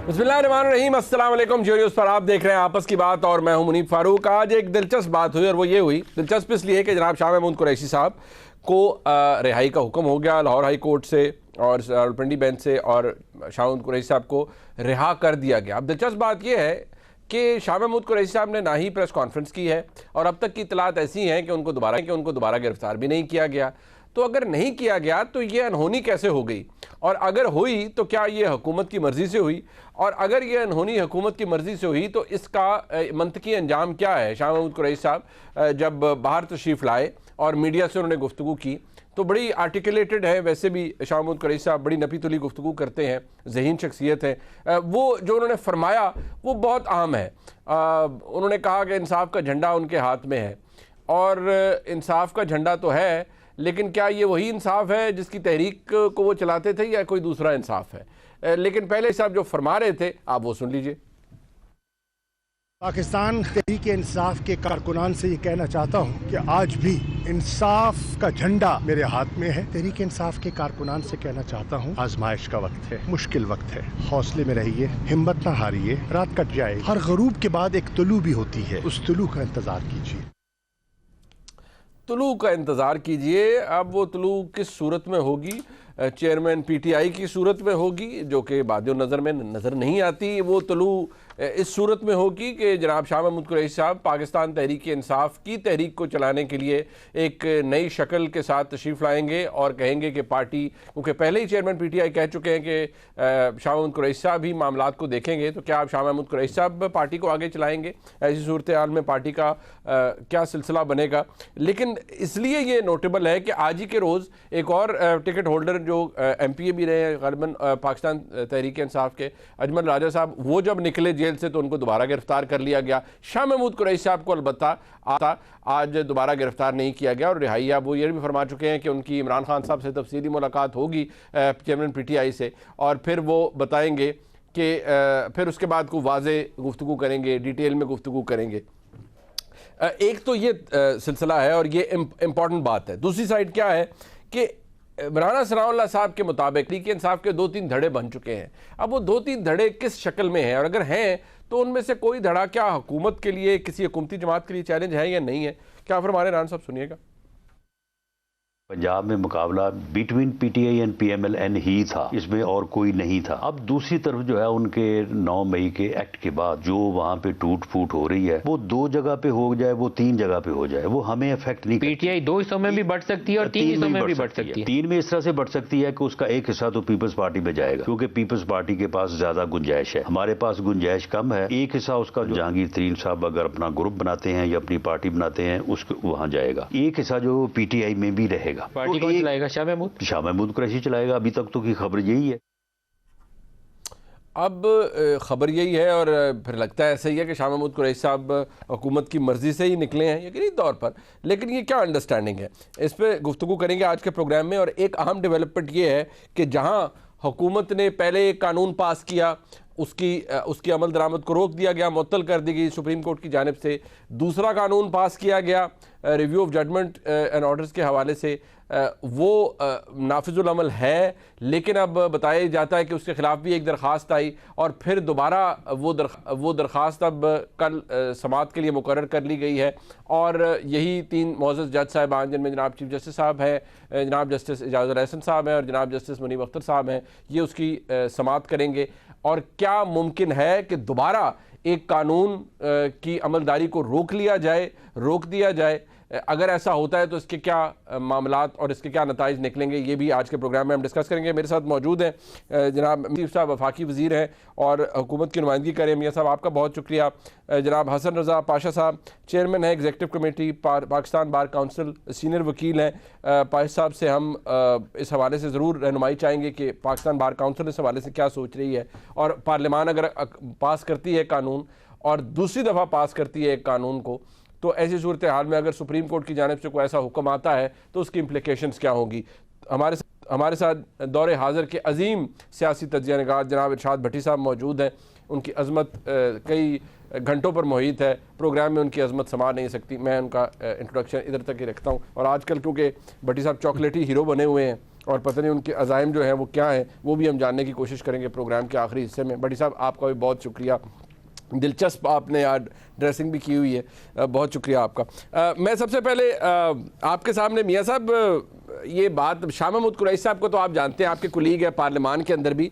बिस्मिल्लाहिर्रहमानिर्रहीम, अस्सलाम वालेकुम। ज्यूरियस पर आप देख रहे हैं आपस की बात और मैं हूं मुनीब फारूक। आज एक दिलचस्प बात हुई और वो ये हुई, दिलचस्प इसलिए कि जनाब शाह महमूद कुरैशी साहब को रिहाई का हुक्म हो गया लाहौर हाई कोर्ट से और रावलपिंडी बेंच से, और शाह महमूद कुरैशी साहब को रिहा कर दिया गया। अब दिलचस्प बात यह है कि शाह महमूद कुरैशी साहब ने ना ही प्रेस कॉन्फ्रेंस की है और अब तक की इतलात ऐसी हैं कि उनको दोबारा गिरफ्तार भी नहीं किया गया। तो अगर नहीं किया गया तो ये अनहोनी कैसे हो गई, और अगर हुई तो क्या ये हुकूमत की मर्ज़ी से हुई, और अगर ये अनहोनी हुकूमत की मर्ज़ी से हुई तो इसका मंतकी अंजाम क्या है। शाह महमूद कुरैशी साहब जब बाहर तशरीफ़ लाए और मीडिया से उन्होंने गुफ्तगू की तो बड़ी आर्टिकुलेटेड है। वैसे भी शाह महमूद कुरैशी साहब बड़ी नपी तुली गुफ्तगू करते हैं, ज़हीन शख्सियत है। वो जो उन्होंने फरमाया वो बहुत अहम है। उन्होंने कहा कि इंसाफ का झंडा उनके हाथ में है, और इंसाफ का झंडा तो है, लेकिन क्या ये वही इंसाफ है जिसकी तहरीक को वो चलाते थे या कोई दूसरा इंसाफ है। लेकिन पहले साहब जो फरमा रहे थे आप वो सुन लीजिए। पाकिस्तान तहरीक इंसाफ के कारकुनान से ये कहना चाहता हूँ कि आज भी इंसाफ का झंडा मेरे हाथ में है। तहरीक इंसाफ के कारकुनान से कहना चाहता हूँ, आजमाइश का वक्त है, मुश्किल वक्त है, हौसले में रहिए, हिम्मत ना हारिए। रात कट जाए, हर गरूब के बाद एक तुलू भी होती है, उस तुलू का इंतजार कीजिए। तुलू का इंतज़ार कीजिए। अब वो तुलू किस सूरत में होगी? चेयरमैन पीटीआई की सूरत में होगी, जो कि बादियों नज़र में नज़र नहीं आती। वो तुलू इस सूरत में होगी कि जनाब शाह महमूद कुरैशी साहब पाकिस्तान तहरीक इंसाफ की तहरीक को चलाने के लिए एक नई शक्ल के साथ तशरीफ़ लाएंगे और कहेंगे कि पार्टी, क्योंकि पहले ही चेयरमैन पीटीआई कह चुके हैं कि शाह महमूद कुरैशी साहब ही मामलात को देखेंगे, तो क्या आप शाह महमूद कुरैशी साहब पार्टी को आगे चलाएंगे? ऐसी सूरत हाल में पार्टी का क्या सिलसिला बनेगा? लेकिन इसलिए ये नोटेबल है कि आज ही के रोज़ एक और टिकट होल्डर जो MPA भी रहे हैं ग़ालिबन पाकिस्तान तहरीक इंसाफ के, अजमल राजा साहब, वो जब निकले जेल से तो उनको दोबारा गिरफ्तार कर लिया गया। शाह महमूद कुरैशी साहब को अलबत्ता आज दोबारा गिरफ्तार नहीं किया गया और रिहाई। अब वो ये भी फरमा चुके हैं कि उनकी इमरान खान साहब से तफसीली मुलाकात होगी चेयरमैन PTI से, और फिर वो बताएंगे कि फिर उसके बाद को वाज़े गुफ्तगू करेंगे, डिटेल में गुफ्तगू करेंगे। एक तो ये सिलसिला है और ये इम्पॉर्टेंट बात है। दूसरी साइड क्या है कि राना सनाउल्लाह साहब के मुताबिक तहरीक इंसाफ के 2-3 धड़े बन चुके हैं। अब वो 2-3 धड़े किस शक्ल में हैं, और अगर हैं तो उनमें से कोई धड़ा क्या हुकूमत के लिए, किसी हुकूमती जमात के लिए चैलेंज है या नहीं है? क्या फिर हमारे राना साहब सुनिएगा। पंजाब में मुकाबला बिटवीन PTI एंड PMLN ही था, इसमें और कोई नहीं था। अब दूसरी तरफ जो है उनके 9 मई के एक्ट के बाद जो वहाँ पे टूट फूट हो रही है, वो 2 जगह पे हो जाए, वो 3 जगह पे हो जाए, वो हमें इफेक्ट नहीं। PTI 2 हिस्सों में भी बढ़ सकती है और 3 हिस्सों में भी बढ़ सकती है। 3 में इस तरह से बढ़ सकती है कि उसका एक हिस्सा तो पीपल्स पार्टी में जाएगा, क्योंकि पीपल्स पार्टी के पास ज्यादा गुंजाइश है, हमारे पास गुंजाइश कम है। एक हिस्सा उसका जहांगीर तरीन साहब अगर अपना ग्रुप बनाते हैं या अपनी पार्टी बनाते हैं, उसको वहाँ जाएगा। एक हिस्सा जो PTI में भी रहेगा। पार्टी कौन चलाएगा? शाह महमूद कुरैशी चलाएगा। अभी तक तो की खबर यही है। अब ख़बर यही है, और फिर लगता है ऐसा ही है कि शाह महमूद कुरैशी साहब हुकूमत की मर्ज़ी से ही निकले हैं यकीनी तौर पर। लेकिन ये क्या अंडरस्टैंडिंग है, इस पर गुफ्तगू करेंगे आज के प्रोग्राम में। और एक अहम डेवलपमेंट ये है कि जहाँ हुकूमत ने पहले एक कानून पास किया, उसकी अमल दरामद को रोक दिया गया, मुअत्तल कर दी गई सुप्रीम कोर्ट की जानिब से। दूसरा कानून पास किया गया review of judgement and orders के हवाले से, वो नाफिजुल अमल है, लेकिन अब बताया जाता है कि उसके ख़िलाफ़ भी एक दरख्वास्त आई और फिर दोबारा वो दरख्वास्त अब कल समाअत के लिए मुकर्रर कर ली गई है। और यही 3 मुअज़्ज़ज़ जज साहिबान, जिनमें जनाब चीफ जस्टिस साहब हैं, जनाब जस्टिस इजाज़ुल एहसन साहब हैं और जनाब जस्टिस मुनीब अख्तर साहब हैं, ये उसकी समाअत करेंगे। और क्या मुमकिन है कि दोबारा एक कानून की अमलदारी को रोक दिया जाए? अगर ऐसा होता है तो इसके क्या मामलात और इसके क्या नताइज निकलेंगे, ये भी आज के प्रोग्राम में हम डिस्कस करेंगे। मेरे साथ मौजूद हैं जनाब चीफ साहब, वफाकी वज़ीर हैं और हुकूमत की नुमाइंदगी करें। मियाँ साहब आपका बहुत शुक्रिया। जनाब हसन रज़ा पाशा साहब, चेयरमैन है executive committee Pakistan bar council, senior वकील हैं। पाशा साहब से हम इस हवाले से ज़रूर रहनुमाई चाहेंगे कि पाकिस्तान बार काउंसिल इस हवाले से क्या सोच रही है, और पार्लियामान अगर पास करती है कानून और दूसरी दफ़ा पास करती है एक कानून को, तो ऐसी सूरत हाल में अगर सुप्रीम कोर्ट की जानिब से कोई ऐसा हुक्म आता है तो उसकी इम्प्लिकेशंस क्या होंगी। हमारे साथ दौरे हाज़िर के अजीम सियासी तज्ज़ियानिगार जनाब इरशाद भट्टी साहब मौजूद हैं। उनकी अज़मत कई घंटों पर मोहित है, प्रोग्राम में उनकी अज़मत समा नहीं सकती। मैं उनका इंट्रोडक्शन इधर तक ही रखता हूँ। और आजकल क्योंकि भट्टी साहब चॉकलेटी हीरो बने हुए हैं और पता नहीं उनके अज़ाइम जो हैं वो क्या हैं, वो भी हम जानने की कोशिश करेंगे प्रोग्राम के आखिरी हिस्से में। बड़ी साहब आपका भी बहुत शुक्रिया, दिलचस्प आपने आज ड्रेसिंग भी की हुई है, बहुत शुक्रिया आपका। मैं सबसे पहले आपके सामने मियाँ साहब ये बात, शाह महमूद कुरैशी साहब को तो आप जानते हैं, आपके कुलीग है पार्लियामान के अंदर भी,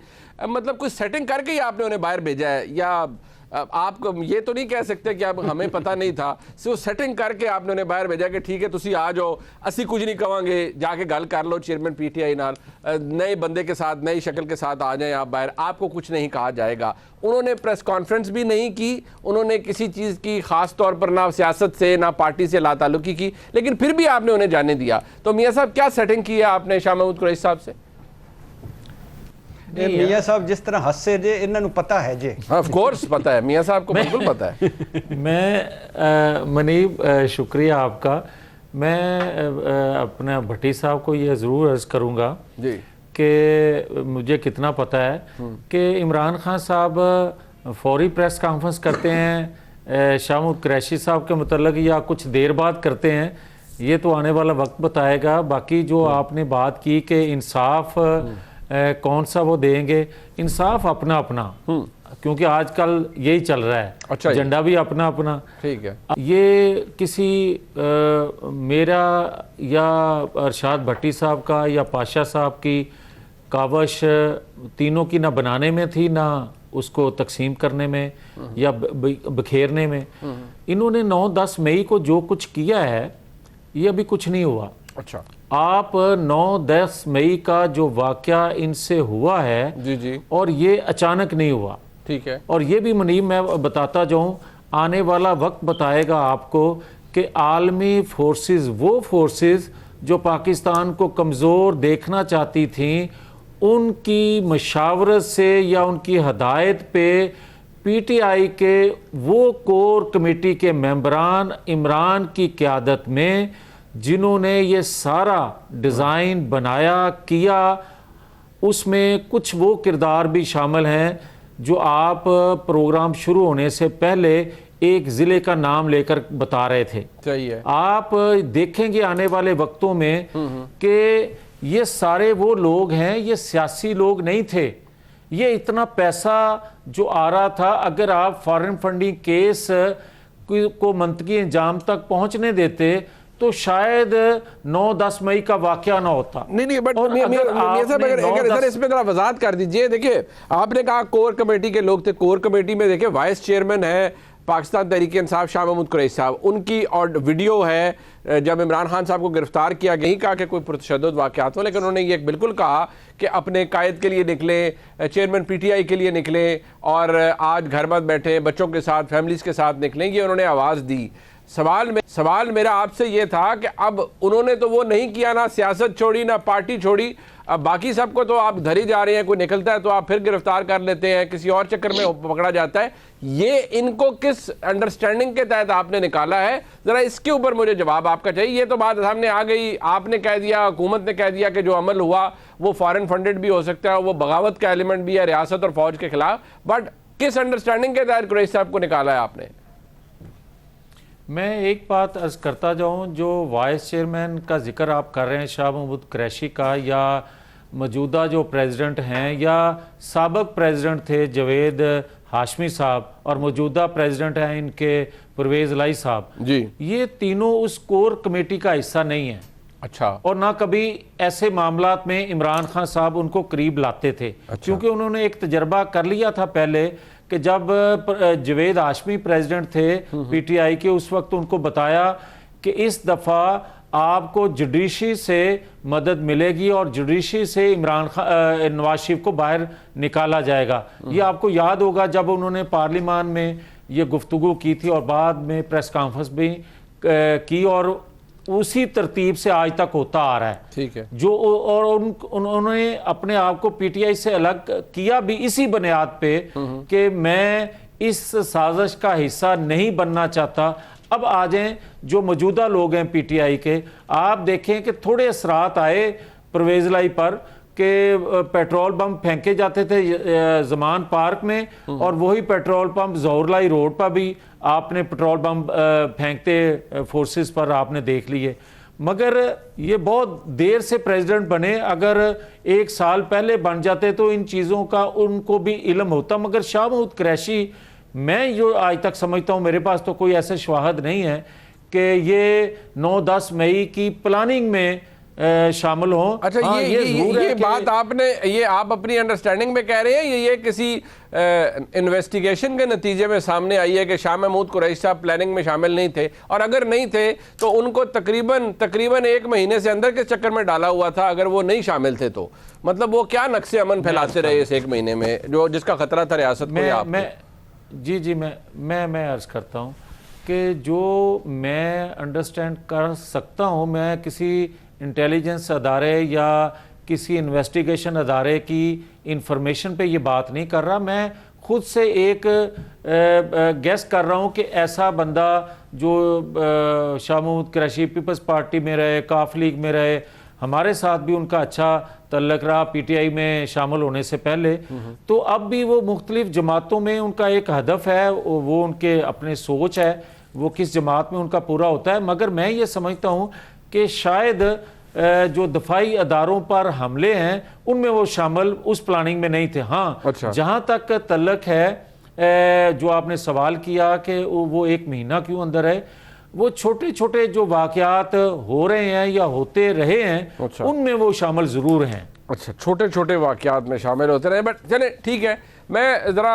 मतलब कुछ सेटिंग करके ही आपने उन्हें बाहर भेजा है, या आप ये तो नहीं कह सकते कि अब हमें पता नहीं था, सिर्फ सेटिंग करके आपने उन्हें बाहर भेजा कि ठीक है तुसी आ जाओ, असी कुछ नहीं कहेंगे, जाके गल कर लो चेयरमैन पीटीआई नाल, नए बंदे के साथ नई शक्ल के साथ आ जाएं आप बाहर, आपको कुछ नहीं कहा जाएगा। उन्होंने प्रेस कॉन्फ्रेंस भी नहीं की, उन्होंने किसी चीज़ की ख़ास तौर पर ना सियासत से ना पार्टी से लाताल्लुकी की, लेकिन फिर भी आपने उन्हें जाने दिया। तो मियाँ साहब क्या सेटिंग की है आपने शाह महमूद कुरैशी साहब से? मियाँ साहब जिस तरह हंसे जे इन्होंने पता है जे, ऑफ कोर्स पता है, मियाँ साहब को बिल्कुल पता है। मैं मनीब शुक्रिया आपका। मैं अपने भट्टी साहब को ये ज़रूर अर्ज़ करूँगा जी कि मुझे कितना पता है कि इमरान खान साहब फौरी प्रेस कॉन्फ्रेंस करते हैं शाह महमूद कुरैशी साहब के मतलब, या कुछ देर बाद करते हैं, ये तो आने वाला वक्त बताएगा। बाकी जो आपने बात की कि इंसाफ कौन सा वो देंगे, इंसाफ अपना अपना, क्योंकि आजकल यही चल रहा है, अच्छा एजेंडा भी अपना अपना। ठीक है, ये किसी मेरा या अरशाद भट्टी साहब का या पाशा साहब की कावश तीनों की ना बनाने में थी, ना उसको तकसीम करने में या बखेरने में। इन्होंने 9-10 मई को जो कुछ किया है ये अभी कुछ नहीं हुआ। अच्छा, आप 9-10 मई का जो वाक़या इनसे हुआ है जी जी, और ये अचानक नहीं हुआ, ठीक है, और ये भी मनीब मैं बताता जाऊँ, आने वाला वक्त बताएगा आपको कि आलमी फोर्सेस, वो फोर्सेस जो पाकिस्तान को कमज़ोर देखना चाहती थीं, उनकी मशावरत से या उनकी हदायत पे पीटीआई के वो कोर कमेटी के मेंबरान इमरान की क़यादत में, जिन्होंने ये सारा डिज़ाइन बनाया किया, उसमें कुछ वो किरदार भी शामिल हैं जो आप प्रोग्राम शुरू होने से पहले एक ज़िले का नाम लेकर बता रहे थे। सही है, आप देखेंगे आने वाले वक्तों में कि ये सारे वो लोग हैं, ये सियासी लोग नहीं थे। ये इतना पैसा जो आ रहा था, अगर आप फॉरेन फंडिंग केस को मंतकी अंजाम तक पहुंचने देते तो शायद 9-10 मई का वाकया ना होता। नहीं बट अगर इसमें जरा वजाहत कर दीजिए। देखिए आपने कहा कोर कमेटी के लोग थे, कोर कमेटी में देखिए वाइस चेयरमैन है पाकिस्तान तहरीक इंसाफ शाह महमूद कुरैशी साहब, उनकी और वीडियो है जब इमरान खान साहब को गिरफ्तार किया, यही कहा कि कोई पुरतशद्दुद वाक़यात हो, लेकिन उन्होंने ये बिल्कुल कहा कि अपने कायद के लिए निकले, चेयरमैन पीटीआई के लिए निकले और आज घर मत बैठे, बच्चों के साथ फैमिलीज़ के साथ निकलेंगे, उन्होंने आवाज़ दी। सवाल मेरा आपसे ये था कि अब उन्होंने तो वो नहीं किया, ना सियासत छोड़ी ना पार्टी छोड़ी, अब बाकी सबको तो आप धरी जा रहे हैं, कोई निकलता है तो आप फिर गिरफ्तार कर लेते हैं, किसी और चक्कर में पकड़ा जाता है। ये इनको किस अंडरस्टैंडिंग के तहत आपने निकाला है, जरा इसके ऊपर मुझे जवाब आपका चाहिए। ये तो बात सामने आ गई, आपने कह दिया, हुकूमत ने कह दिया कि जो अमल हुआ वो फॉरेन फंडेड भी हो सकता है, वो बगावत का एलिमेंट भी है रियासत और फौज के खिलाफ, बट किस अंडरस्टैंडिंग के तहत कुरैशी साहब को निकाला है आपने? मैं एक बात अर्ज करता जाऊं, जो वाइस चेयरमैन का जिक्र आप कर रहे हैं शाह महमूद कुरैशी का, या मौजूदा जो प्रेसिडेंट हैं या साबिक प्रेसिडेंट थे जावेद हाशमी साहब, और मौजूदा प्रेसिडेंट हैं इनके परवेज़ इलाही साहब जी, ये तीनों उस कोर कमेटी का हिस्सा नहीं है। अच्छा, और ना कभी ऐसे मामलात में इमरान खान साहब उनको करीब लाते थे। अच्छा, क्योंकि उन्होंने एक तजर्बा कर लिया था पहले कि जब जावेद हाशमी प्रेसिडेंट थे पीटीआई के, उस वक्त उनको बताया कि इस दफ़ा आपको जुडिशरी से मदद मिलेगी और जुडिशरी से इमरान खान नवाज शरीफ को बाहर निकाला जाएगा। ये आपको याद होगा जब उन्होंने पार्लियामान में ये गुफ्तगू की थी और बाद में प्रेस कॉन्फ्रेंस भी की, और उसी तरतीब से आज तक होता आ रहा है। ठीक है, जो और उन्होंने अपने आप को पीटीआई से अलग किया भी इसी बुनियाद पे कि मैं इस साजिश का हिस्सा नहीं बनना चाहता। अब आ जाएं जो मौजूदा लोग हैं पीटीआई के, आप देखें कि थोड़े असरात आए परवेज़ इलाही पर कि पेट्रोल पंप फेंके जाते थे जमान पार्क में, और वही पेट्रोल पंप ज़ोहरलाई रोड पर भी आपने पेट्रोल पंप फेंकते फोर्सेस पर आपने देख लिए। मगर ये बहुत देर से प्रेसिडेंट बने, अगर 1 साल पहले बन जाते तो इन चीज़ों का उनको भी इल्म होता। मगर शाह महमूद कुरैशी, मैं जो आज तक समझता हूँ, मेरे पास तो कोई ऐसे शवाहद नहीं है कि ये 9-10 मई की प्लानिंग में शामिल हों। अच्छा, हाँ, ये बात आपने, ये आप अपनी अंडरस्टैंडिंग में कह रहे हैं, ये किसी इन्वेस्टिगेशन के नतीजे में सामने आई है कि शाह महमूद कुरैशी साहब प्लानिंग में शामिल नहीं थे, और अगर नहीं थे तो उनको तकरीबन 1 महीने से अंदर के चक्कर में डाला हुआ था अगर वो नहीं शामिल थे तो? मतलब वो क्या नक्शे अमन फैलाते रहे इस 1 महीने में जो जिसका खतरा था रियासत को? जी मैं अर्ज करता हूँ कि जो मैं अंडरस्टैंड कर सकता हूँ, मैं किसी इंटेलिजेंस अदारे या किसी इन्वेस्टिगेशन अदारे की इंफॉर्मेशन पे ये बात नहीं कर रहा, मैं खुद से एक गेस कर रहा हूँ कि ऐसा बंदा जो शाह महमूद कुरैशी पीपल्स पार्टी में रहे, काफ लीग में रहे, हमारे साथ भी उनका अच्छा तल्लक रहा पीटीआई में शामिल होने से पहले, तो अब भी वो मुख्तलिफ जमातों में उनका एक हदफ है, वो उनके अपने सोच है, वो किस जमात में उनका पूरा होता है। मगर मैं ये समझता हूँ कि शायद जो दफाई अदारों पर हमले हैं उनमें वो शामिल उस प्लानिंग में नहीं थे। हाँ, अच्छा। जहाँ तक तल्लक है जो आपने सवाल किया कि वो 1 महीना क्यों अंदर है, वो छोटे छोटे जो वाकयात हो रहे हैं या होते रहे हैं, अच्छा, उनमें वो शामिल ज़रूर हैं। अच्छा, छोटे छोटे वाकयात में शामिल होते रहे, बट चले ठीक है। मैं ज़रा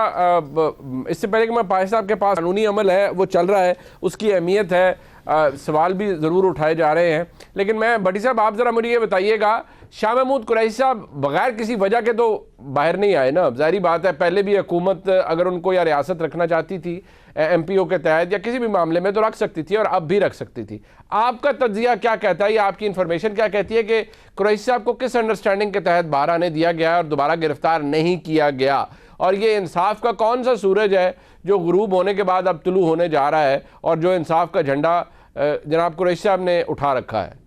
इससे पहले कि मैं पाहिर साहब के पास कानूनी अमल है वो चल रहा है, उसकी अहमियत है, सवाल भी ज़रूर उठाए जा रहे हैं, लेकिन मैं भट्टी साहब आप ज़रा मुझे ये बताइएगा, शाह महमूद कुरैशी साहब बगैर किसी वजह के तो बाहर नहीं आए ना, ज़ाहिरी बात है। पहले भी हुकूमत अगर उनको या रियासत रखना चाहती थी MPO के तहत या किसी भी मामले में तो रख सकती थी और अब भी रख सकती थी। आपका तज्जिया क्या कहता है या आपकी इंफॉर्मेशन क्या कहती है कि कुरैशी साहब को किस अंडरस्टैंडिंग के तहत बाहर आने दिया गया और दोबारा गिरफ्तार नहीं किया गया, और ये इंसाफ का कौन सा सूरज है जो गुरूब होने के बाद अब तुलू होने जा रहा है और जो इंसाफ का झंडा जनाब कुरैशी साहब ने उठा रखा है?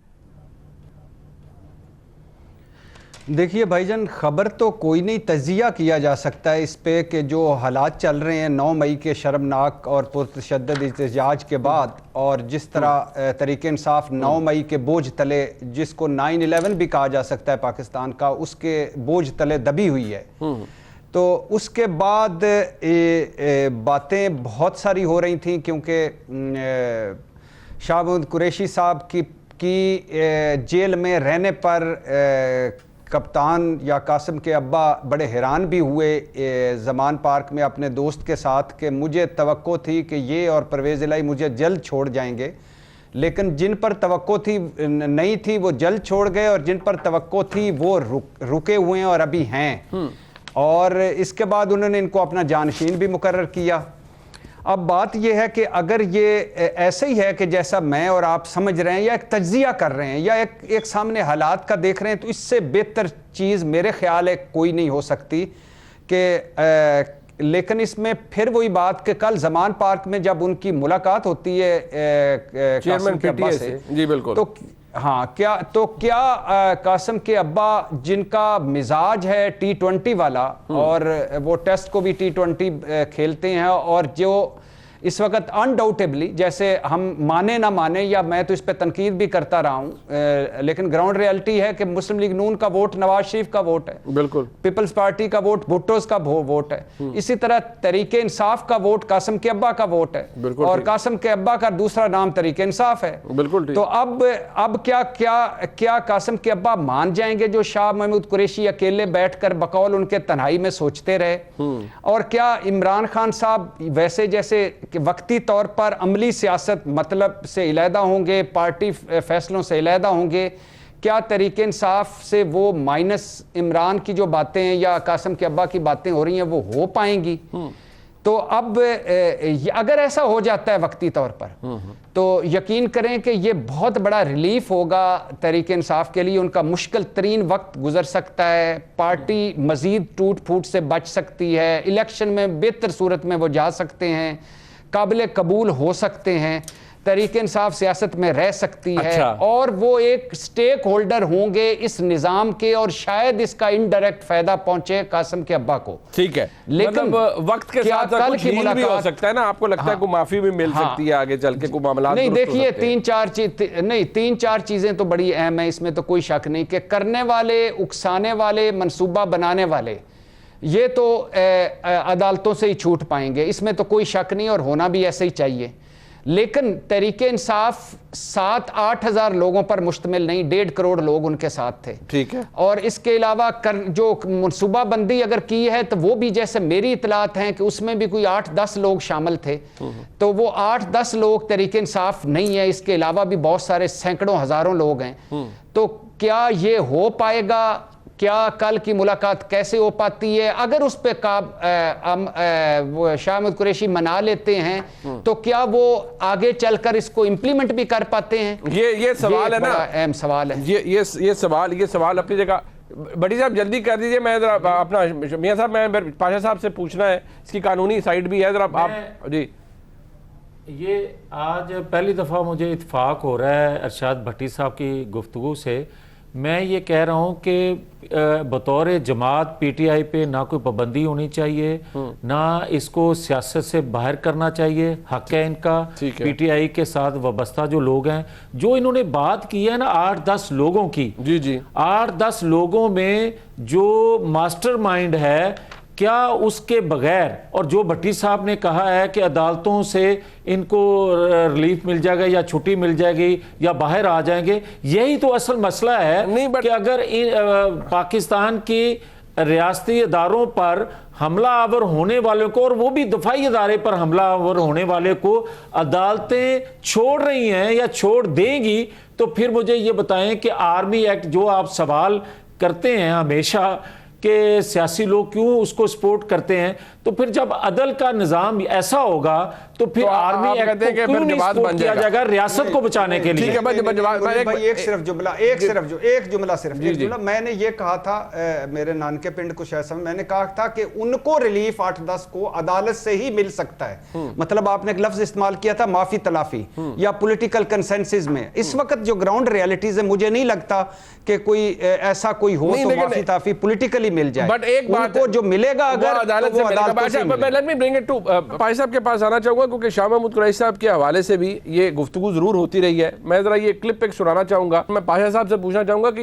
देखिए भाईजान, ख़बर तो कोई नहीं, तजिया किया जा सकता है इस पे कि जो हालात चल रहे हैं 9 मई के शर्मनाक और पुरतशद्दद एहतजाज के बाद, और जिस तरह तरीके इंसाफ 9 मई के बोझ तले, जिसको 9/11 भी कहा जा सकता है पाकिस्तान का, उसके बोझ तले दबी हुई है, तो उसके बाद बातें बहुत सारी हो रही थी, क्योंकि शाह महमूद कुरैशी साहब की जेल में रहने पर कप्तान या कासिम के अब्बा बड़े हैरान भी हुए ज़मान पार्क में अपने दोस्त के साथ कि मुझे तवक्को थी कि ये और परवेज़ इलाही मुझे जल्द छोड़ जाएंगे, लेकिन जिन पर तवक्को थी नहीं थी वो जल्द छोड़ गए, और जिन पर तवक्को थी वो रुके हुए हैं और अभी हैं। और इसके बाद उन्होंने इनको अपना जानशीन भी मुकर्रर किया। अब बात यह है कि अगर ये ऐसे ही है कि जैसा मैं और आप समझ रहे हैं, या एक तज्जिया कर रहे हैं, या एक सामने हालात का देख रहे हैं, तो इससे बेहतर चीज़ मेरे ख्याल है कोई नहीं हो सकती कि लेकिन इसमें फिर वही बात कि कल ज़मान पार्क में जब उनकी मुलाकात होती है चेयरमैन PTA से, जी बिल्कुल, तो हाँ, क्या कासिम के अब्बा, जिनका मिजाज है T20 वाला और वो टेस्ट को भी T20 खेलते हैं, और जो इस वक्त अनडाउटेबली, जैसे हम माने ना माने या मैं तो इस पे तनकीद भी करता रहा हूँ, लेकिन ग्राउंड रियलिटी है कि मुस्लिम लीग नून का वोट नवाज शरीफ का वोट है, बिल्कुल, पीपल्स पार्टी का वोट भुट्टोस का वोट है, इसी तरह तरीके इंसाफ का वोट कासिम के अब्बा का वोट है, और कासिम के अब्बा का दूसरा नाम तरीके इंसाफ है, बिल्कुल। तो अब क्या कासिम के अब्बा मान जाएंगे जो शाह महमूद कुरैशी अकेले बैठकर बकौल उनके तन्हाई में सोचते रहे? और क्या इमरान खान साहब वैसे जैसे कि वक्ती तौर पर अमली सियासत मतलब से इलादा होंगे, पार्टी फैसलों से इलादा होंगे? क्या तरीके इंसाफ से वो माइनस इमरान की जो बातें हैं या कासिम के अब्बा की बातें हो रही हैं वो हो पाएंगी? तो अब अगर ऐसा हो जाता है वक्ती तौर पर, तो यकीन करें कि ये बहुत बड़ा रिलीफ होगा तरीके इंसाफ के लिए। उनका मुश्किल तरीन वक्त गुजर सकता है, पार्टी मजीद टूट फूट से बच सकती है, इलेक्शन में बेहतर सूरत में वो जा सकते हैं, काबिल कबूल हो सकते हैं। तहरीक इंसाफ सियासत में रह सकती है। अच्छा। और वो एक स्टेक होल्डर होंगे इस निज़ाम के, और शायद इसका इनडायरेक्ट फायदा पहुंचे कासिम के अब्बा को। ठीक है, लेकिन मतलब वक्त के क्या साथ साथ कल कुछ की डील भी हो मुलाकात- सकता है ना, आपको लगता है कोई माफी भी मिल सकती है आगे चल के, कोई मामला नहीं, दुरुस्त हो देखिए सकते हैं? तीन चार चीजें तो बड़ी अहम है, इसमें तो कोई शक नहीं कि करने वाले, उकसाने वाले, मंसूबा बनाने वाले ये तो अदालतों से ही छूट पाएंगे, इसमें तो कोई शक नहीं, और होना भी ऐसे ही चाहिए। लेकिन तहरीके इंसाफ 7-8 हज़ार लोगों पर मुश्तमिल नहीं, 1.5 करोड़ लोग उनके साथ थे। ठीक है। और इसके अलावा जो मनसूबाबंदी अगर की है तो वो भी, जैसे मेरी इतलात हैं कि उसमें भी कोई 8-10 लोग शामिल थे, तो वो 8-10 लोग तहरीके इंसाफ नहीं है, इसके अलावा भी बहुत सारे सैकड़ों हज़ारों लोग हैं। तो क्या ये हो पाएगा? क्या कल की मुलाकात कैसे हो पाती है? अगर उस पर शाह महमूद कुरैशी मना लेते हैं तो क्या वो आगे चलकर इसको इम्प्लीमेंट भी कर पाते हैं? ये सवाल है ना, अहम सवाल है। ये सवाल अपनी जगह। बड़ी साहब जल्दी कर दीजिए, मैं जरा अपना मियां साहब, मैं पाशा साहब से पूछना है, इसकी कानूनी साइड भी है, जरा आप जी। ये आज पहली दफ़ा मुझे इत्फाक हो रहा है अरशाद भट्टी साहब की गुफ्तगू से। मैं ये कह रहा हूँ कि बतौर जमात पीटीआई पे ना कोई पाबंदी होनी चाहिए, ना इसको सियासत से बाहर करना चाहिए, हक है इनका। पीटीआई के साथ वाबस्ता जो लोग हैं, जो इन्होंने बात की है ना 8-10 लोगों की, जी 8-10 लोगों में जो मास्टरमाइंड है, क्या उसके बगैर, और जो भट्टी साहब ने कहा है कि अदालतों से इनको रिलीफ मिल जाएगा या छुट्टी मिल जाएगी या बाहर आ जाएंगे, यही तो असल मसला है कि अगर पाकिस्तान की रियासती इदारों पर हमला आवर होने वाले को, और वो भी दफाई इदारे पर हमला आवर होने वाले को अदालतें छोड़ रही हैं या छोड़ देंगी, तो फिर मुझे ये बताएं कि आर्मी एक्ट जो आप सवाल करते हैं हमेशा कि सियासी लोग क्यों उसको सपोर्ट करते हैं, तो फिर जब अदल का निजाम ऐसा होगा तो फिर आर्मी एक्ट को क्यों नहीं सपोर्ट किया जाएगा रियासत को बचाने के लिए? एक जुमला मैंने ये कहा था, मेरे नानके पिंड कुछ ऐसा, मैंने कहा था कि उनको रिलीफ 8-10 को अदालत से ही मिल सकता है। मतलब आपने एक लफ्ज इस्तेमाल किया था माफी तलाफी या पॉलिटिकल कंसेंसस में। इस वक्त जो ग्राउंड रियलिटीज है, मुझे नहीं लगता कि कोई ऐसा कोई हो तो माफी ताफी पॉलिटिकली मिल जाए। बट एक बात जो मिलेगा अगर अदालत से मिलेगा। Let me bring it to Pasha साहब के पास आना चाहूंगा, क्योंकि शाह महमूद कुरैशी साहब के हवाले से भी ये गुफ्तगू जरूर होती रही है। मैं जरा ये क्लिप एक सुनाना चाहूंगा। मैं पाशा साहब से पूछना चाहूंगा कि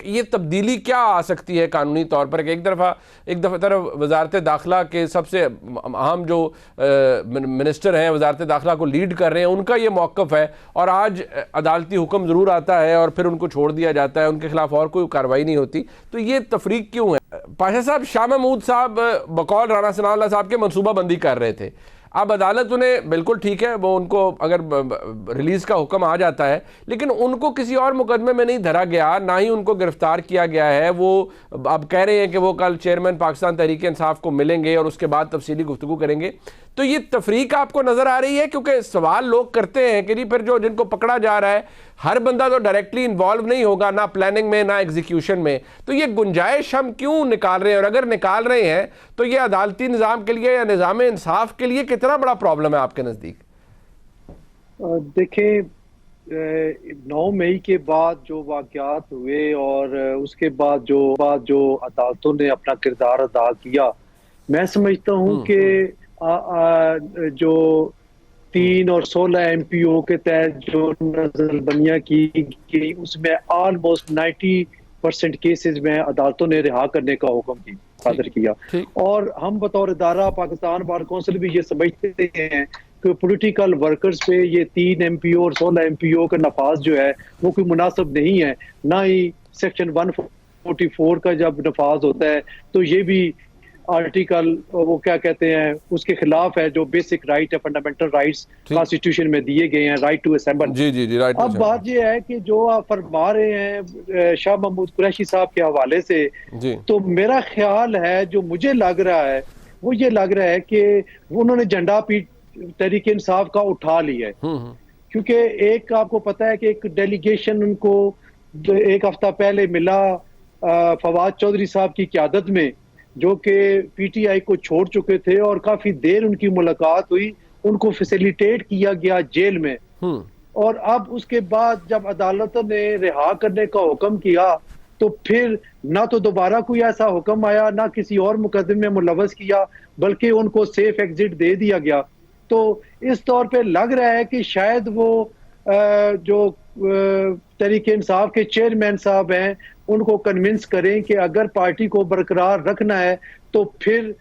ये तब्दीली क्या आ सकती है कानूनी तौर पर? एक तरफ वजारत दाखिला के सबसे अहम जो मिनिस्टर हैं, वजारत दाखिला को लीड कर रहे हैं, उनका ये मौक़िफ़ है, और आज अदालती हुक्म ज़रूर आता है और फिर उनको छोड़ दिया जाता है, उनके खिलाफ और कोई कार्रवाई नहीं होती। तो ये तफरीक क्यों है? पाशा साहब, शाह महमूद साहब बकौल राना सनाउल्लाह साहब के मनसूबाबंदी कर रहे थे। अब अदालत उन्हें, बिल्कुल ठीक है, वो उनको अगर रिलीज़ का हुक्म आ जाता है, लेकिन उनको किसी और मुकदमे में नहीं धरा गया, ना ही उनको गिरफ्तार किया गया है। वो अब कह रहे हैं कि वो कल चेयरमैन पाकिस्तान तहरीक इंसाफ को मिलेंगे और उसके बाद तफसीली गुफ्तगू करेंगे। तो ये तफरीक आपको नज़र आ रही है? क्योंकि सवाल लोग करते हैं कि फिर जो जिनको पकड़ा जा रहा है, हर बंदा तो डायरेक्टली इन्वॉल्व नहीं होगा, ना प्लानिंग में ना एग्जीक्यूशन में। तो ये गुंजाइश हम क्यों निकाल रहे हैं? और अगर निकाल रहे हैं तो ये अदालती निज़ाम के लिए या निज़ाम इंसाफ के लिए कितना बड़ा प्रॉब्लम है आपके नज़दीक? देखिए, 9 मई के बाद जो वाक़यात हुए और उसके बाद जो अदालतों ने अपना किरदार अदा किया, मैं समझता हूँ कि जो 3 और 16 MPO के तहत जो नजरबंदियां की गई, उसमें ऑलमोस्ट 90% केसेस में अदालतों ने रिहा करने का हुक्म सादर किया। और हम बतौर इदारा पाकिस्तान बार कौंसिल भी ये समझते हैं कि पॉलिटिकल वर्कर्स पे ये 3 MPO और 16 MPO का नफाज जो है वो कोई मुनासिब नहीं है। ना ही सेक्शन 144 का जब नफाज होता है तो ये भी आर्टिकल वो क्या कहते हैं उसके खिलाफ है, जो बेसिक राइट है, फंडामेंटल राइट्स कॉन्स्टिट्यूशन में दिए गए हैं, राइट टू असेंबल। जी राइट। अब बात ये है कि जो आप फरमा रहे हैं शाह महमूद कुरैशी साहब के हवाले से, तो मेरा ख्याल है, जो मुझे लग रहा है वो ये लग रहा है कि उन्होंने झंडा तहरीक इंसाफ का उठा लिया है। क्योंकि एक आपको पता है कि एक डेलीगेशन उनको 1 हफ्ता पहले मिला फवाद चौधरी साहब की क़यादत में, जो कि पीटीआई को छोड़ चुके थे, और काफी देर उनकी मुलाकात हुई, उनको फैसिलिटेट किया गया जेल में और अब उसके बाद जब अदालत ने रिहा करने का हुक्म किया तो फिर ना तो दोबारा कोई ऐसा हुक्म आया, ना किसी और मुकदमे में मुलवस किया, बल्कि उनको सेफ एग्जिट दे दिया गया। तो इस तौर पे लग रहा है कि शायद वो जो तहरीक इंसाफ के चेयरमैन साहब हैं उनको कन्विंस करें कि अगर पार्टी को बरकरार रखना है तो फिर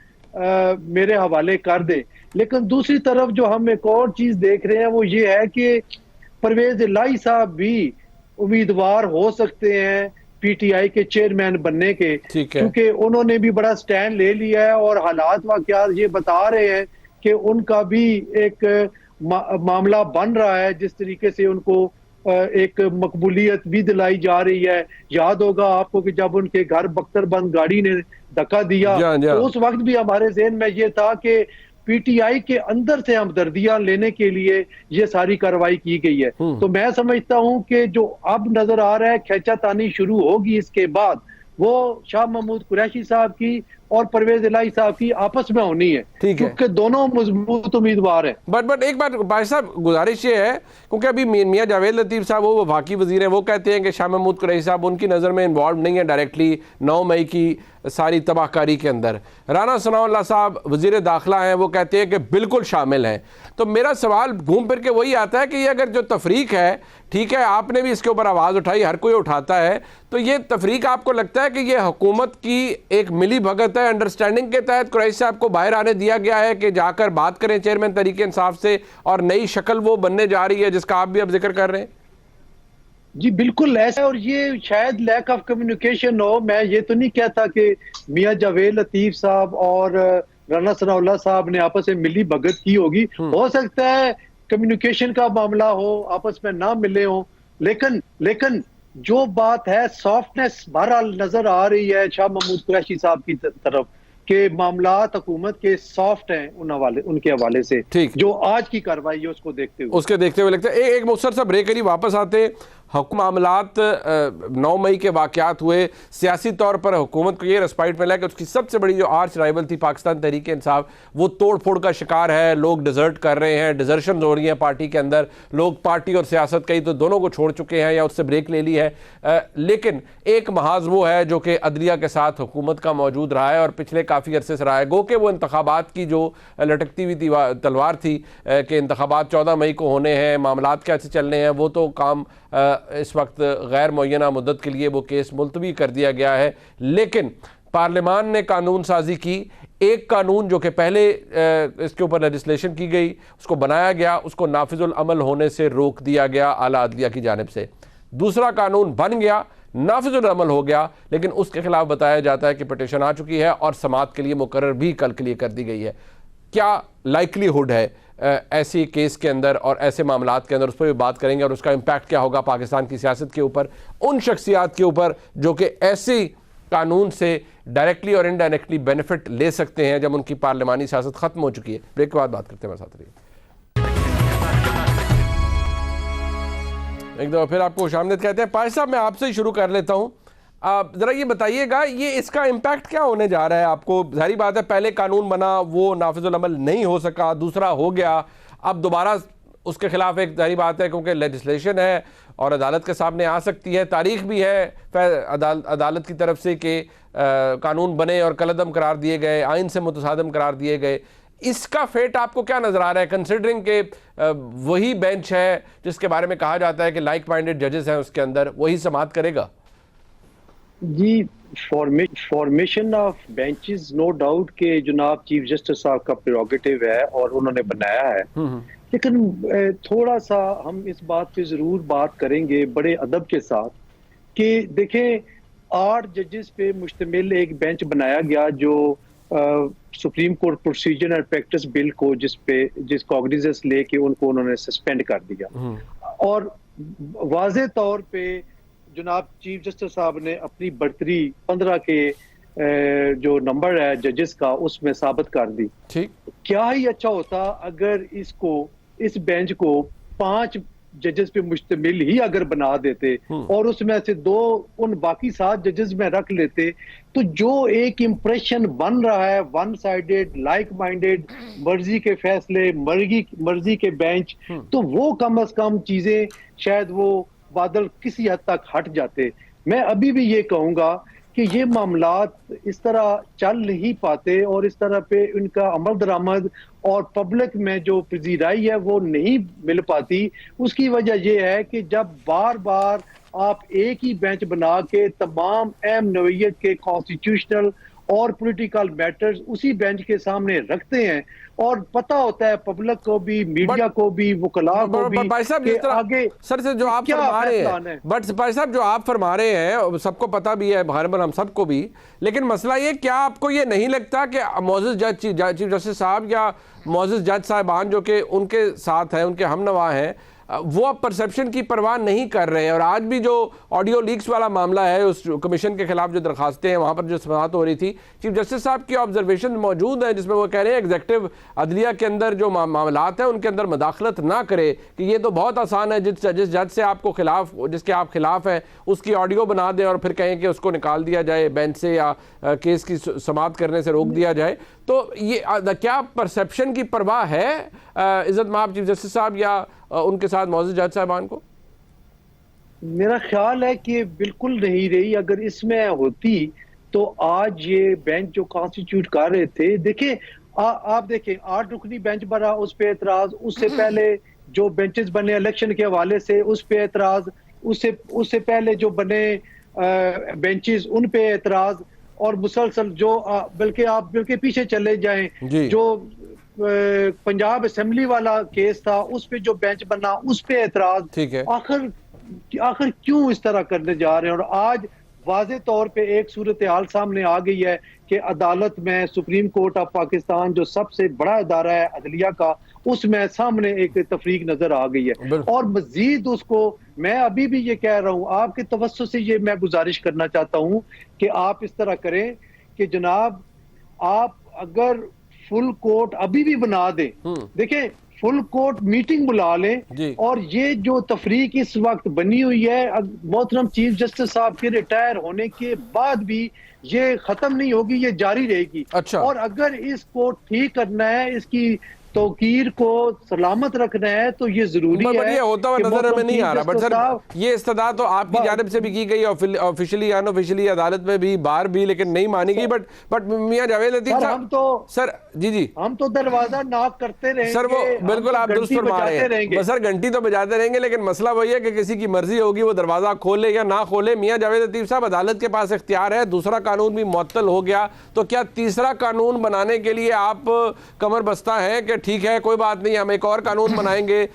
मेरे हवाले कर दें। लेकिन दूसरी तरफ जो हम एक और चीज देख रहे हैं वो ये है कि परवेज इलाही साहब भी उम्मीदवार हो सकते हैं पीटीआई के चेयरमैन बनने के, क्योंकि उन्होंने भी बड़ा स्टैंड ले लिया है और हालात वाकयात ये बता रहे हैं कि उनका भी एक मामला बन रहा है, जिस तरीके से उनको एक मकबूलियत भी दिलाई जा रही है। याद होगा आपको कि जब उनके घर बख्तरबंद गाड़ी ने धक्का दिया तो उस वक्त भी हमारे ज़हन में ये था कि पीटीआई के अंदर से हमदर्दियां लेने के लिए ये सारी कार्रवाई की गई है। तो मैं समझता हूं कि जो अब नजर आ रहा है खींचातानी शुरू होगी इसके बाद, वो शाह महमूद कुरैशी साहब की और परवेज इलाही साहब की आपस में होनी है, क्योंकि दोनों मजबूत उम्मीदवार हैं। बट एक बार भाई साहब गुजारिश ये है, क्योंकि अभी मियां जावेद लतीफ साहब वो वफाकी वजीर हैं, वो कहते हैं कि शाह महमूद कुरैशी साहब उनकी नज़र में इन्वॉल्व नहीं है डायरेक्टली 9 मई की सारी तबाहकारी के अंदर। राना सनाउल्लाह साहब वजीर दाखिला हैं, वो कहते हैं कि बिल्कुल शामिल हैं। तो मेरा सवाल घूम फिर के वही आता है कि ये अगर जो तफरीक है, ठीक है आपने भी इसके ऊपर आवाज़ उठाई, हर कोई उठाता है, तो ये तफरीक आपको लगता है कि ये हुकूमत की एक मिली भगत है, अंडरस्टैंडिंग के तहत कुरैशी साहब को बाहर आने दिया गया है कि जाकर बात करें चेयरमैन तहरीक इंसाफ से, और नई शक्ल वो बनने जा रही है जिसका आप भी अब जिक्र कर रहे हैं? जी बिल्कुल ऐसा, और ये शायद लैक ऑफ कम्युनिकेशन हो। मैं ये तो नहीं कहता कि मियां जावेद लतीफ साहब और राना सनाउल्लाह साहब ने आपस में मिली भगत की होगी, हो सकता है कम्युनिकेशन का मामला हो, आपस में ना मिले हो, लेकिन जो बात है सॉफ्टनेस बहरहाल नजर आ रही है शाह महमूद कुरैशी साहब की तरफ के मामलात हुकूमत के सॉफ्ट हैं उनके हवाले से, जो आज की कार्रवाई है उसको देखते हुए लगता है। एक मुख्तसर सा ब्रेक करी वापस आते। मामलात 9 मई के वाक़यात हुए, सियासी तौर पर हुकूमत को ये रेस्पाइट मिला कि उसकी सबसे बड़ी जो आर्च राइवल थी पाकिस्तान तहरीक इंसाफ, वो तोड़ फोड़ का शिकार है, लोग डिजर्ट कर रहे हैं, डिजर्शन हो रही हैं पार्टी के अंदर, लोग पार्टी और सियासत कई तो दोनों को छोड़ चुके हैं या उससे ब्रेक ले ली है। लेकिन एक महाज वो है जो कि अदलिया के साथ हुकूमत का मौजूद रहा है और पिछले काफ़ी अरसे से रहा है, गो कि वो इंतखाबात की जो लटकती हुई तलवार थी कि इंतखाबात 14 मई को होने हैं, मामलात कैसे चलने हैं, वो तो काम इस वक्त गैर मुय्यना मुद्दत के लिए वो केस मुलतवी कर दिया गया है। लेकिन पार्लियामान ने कानून साजी की, एक कानून जो कि पहले इसके ऊपर लेजिस्लेशन की गई, उसको बनाया गया, उसको नाफिजुल अमल होने से रोक दिया गया आला अदलिया की जानिब से। दूसरा कानून बन गया, नाफिजुल अमल हो गया, लेकिन उसके खिलाफ बताया जाता है कि पिटीशन आ चुकी है और समाअत के लिए मुकर्रर भी कल के लिए कर दी गई है। क्या लाइकलीहुड है ऐसी केस के अंदर और ऐसे मामलात के अंदर, उस पर भी बात करेंगे, और उसका इम्पैक्ट क्या होगा पाकिस्तान की सियासत के ऊपर, उन शख्सियात के ऊपर जो कि ऐसे कानून से डायरेक्टली और इनडायरेक्टली बेनिफिट ले सकते हैं जब उनकी पार्लिमानी सियासत खत्म हो चुकी है। ब्रेक के बाद बात करते हैं, मेरे साथ रहिए। एक दफ़ा फिर आपको खुशामदीद कहते हैं। पाश साहब, मैं आपसे ही शुरू कर लेता हूँ, आप ज़रा ये बताइएगा ये इसका इम्पैक्ट क्या होने जा रहा है आपको? जाहिर बात है पहले कानून बना वो नाफिजुल अमल नहीं हो सका, दूसरा हो गया, अब दोबारा उसके खिलाफ एक जाहिर बात है क्योंकि लेजिस्लेशन है और अदालत के सामने आ सकती है, तारीख भी है अदालत की तरफ से कि कानून बने और कलअदम करार दिए गए, आइन से मुतसादम करार दिए गए। इसका फेट आपको क्या नज़र आ रहा है, कंसिडरिंग के वही बेंच है जिसके बारे में कहा जाता है कि लाइक माइंडेड जजेस हैं उसके अंदर, वही समाअत करेगा? जी, formation of benches no doubt के जनाब चीफ जस्टिस साहब का प्रेरोगेटिव है और उन्होंने बनाया है, लेकिन थोड़ा सा हम इस बात पे जरूर बात करेंगे बड़े अदब के साथ कि देखें 8 जजेस पे मुश्तमिल एक बेंच बनाया गया जो supreme court procedure and practice bill को जिस कॉग्निजेंस लेके उनको उन्होंने सस्पेंड कर दिया, और वाज़े तौर पे जनाब चीफ जस्टिस साहब ने अपनी बढ़तरी 15 के जो नंबर है जजेस का उसमें साबित कर दी। ठीक, क्या ही अच्छा होता अगर इस बेंच को 5 जजेस पे मुश्तमिल ही अगर बना देते और उसमें से 2 उन बाकी 7 जजेस में रख लेते, तो जो एक इंप्रेशन बन रहा है वन साइडेड, लाइक माइंडेड, मर्जी के फैसले, मर्जी के बेंच, तो वो कम से कम चीजें शायद वो बादल किसी हद तक हट जाते। मैं अभी भी ये कहूंगा कि ये मामलात इस तरह चल नहीं पाते और इस तरह पे इनका अमल दरामद और पब्लिक में जो पजीराई है वो नहीं मिल पाती। उसकी वजह ये है कि जब बार बार आप एक ही बेंच बना के तमाम अहम नौइयत के कॉन्स्टिट्यूशनल और पॉलिटिकल मैटर्स उसी बेंच के सामने रखते हैं और पता होता है पब्लिक को भी, मीडिया को भी, वकला को भी भाई साहब कि आगे सर से जो आप फरमा रहे हैं, बट भाई साहब जो आप फरमा रहे हैं सबको पता भी है, भारत हम सबको भी, लेकिन मसला ये, क्या आपको ये नहीं लगता कि मौजूद जज चीफ जस्टिस साहब या मौजूद जज साहिबान जो कि उनके साथ हैं, उनके हमनवा हैं, वो अब परसेप्शन की परवाह नहीं कर रहे हैं? और आज भी जो ऑडियो लीक्स वाला मामला है, उस कमीशन के खिलाफ जो दरखास्तें हैं, वहाँ पर जो समाअत हो रही थी, चीफ जस्टिस साहब की ऑब्जर्वेशन मौजूद है जिसमें वो कह रहे हैं एग्जीक्यूटिव अदलिया के अंदर जो मामलात हैं उनके अंदर मदाखलत ना करे, कि ये तो बहुत आसान है जिस जज से आपको खिलाफ, जिसके आप खिलाफ हैं, उसकी ऑडियो बना दें और फिर कहें कि उसको निकाल दिया जाए बेंच से या केस की समाअत करने से रोक दिया जाए। तो ये क्या परसेप्शन की परवाह है इज्जत माब चीफ जस्टिस साहब या उनके साथ मौजूद जज साहबान को? मेरा ख्याल है कि बिल्कुल नहीं रही। अगर इसमें होती तो आज ये बेंच जो कॉन्स्टिट्यूट कर रहे थे, देखिए आप देखें 8 रुकनी बेंच बना, उस पे एतराज, उससे पहले जो बेंचेस बने इलेक्शन के हवाले से उस पे एतराज, उससे पहले जो बने बेंचेस उन पे एतराज, और मुसलसल जो बल्कि पीछे चले जाएं, जो पंजाब असेंबली वाला केस था उस पे जो बेंच बना उस पे एतराज, ठीक है, आखिर क्यों इस तरह करने जा रहे हैं? और आज वाज़े तौर पे एक सूरत हाल सामने आ गई है कि अदालत में, सुप्रीम कोर्ट ऑफ पाकिस्तान जो सबसे बड़ा इदारा है अदलिया का, उसमें सामने एक तफरीक नजर आ गई है। और मजीद उसको मैं अभी भी ये कह रहा हूँ, आपके तवज्जो से ये मैं गुजारिश करना चाहता हूँ कि आप इस तरह करें कि जनाब आप अगर फुल कोर्ट अभी भी बना दें, देखें फुल कोर्ट मीटिंग बुला लें, और ये जो तफरीक इस वक्त बनी हुई है मोहतरम चीफ जस्टिस साहब के रिटायर होने के बाद भी ये खत्म नहीं होगी, ये जारी रहेगी। अच्छा। और अगर इसको ठीक करना है, इसकी तौकीर को सलामत रखना है, तो ये जरूरी है। ये होता हुआ नजर हमें नहीं आ रहा, बट सर ये इस्तदा तो आपकी जानिब से भी की गई, ऑफिशियली अनऑफिशियली अदालत में भी, बार भी, लेकिन नहीं मानी गई। बट मियां जावेद लतीफ साहब, हम तो सर जी हम तो दरवाजा नॉक करते रहेंगे सर, वो बिल्कुल आप दुरुस्त फरमा रहे हैं सर, घंटी तो बजाते रहेंगे, लेकिन मसला वही है कि किसी की मर्जी होगी वो दरवाजा खोले या ना खोले। मियां जावेद लतीफ साहब, अदालत के पास इख्तियार है, दूसरा कानून भी मुअत्तल हो गया, तो क्या तीसरा कानून बनाने के लिए आप कमर बस्ता है कि ठीक है कोई बात नहीं, हम एक और कानून बनाएंगे,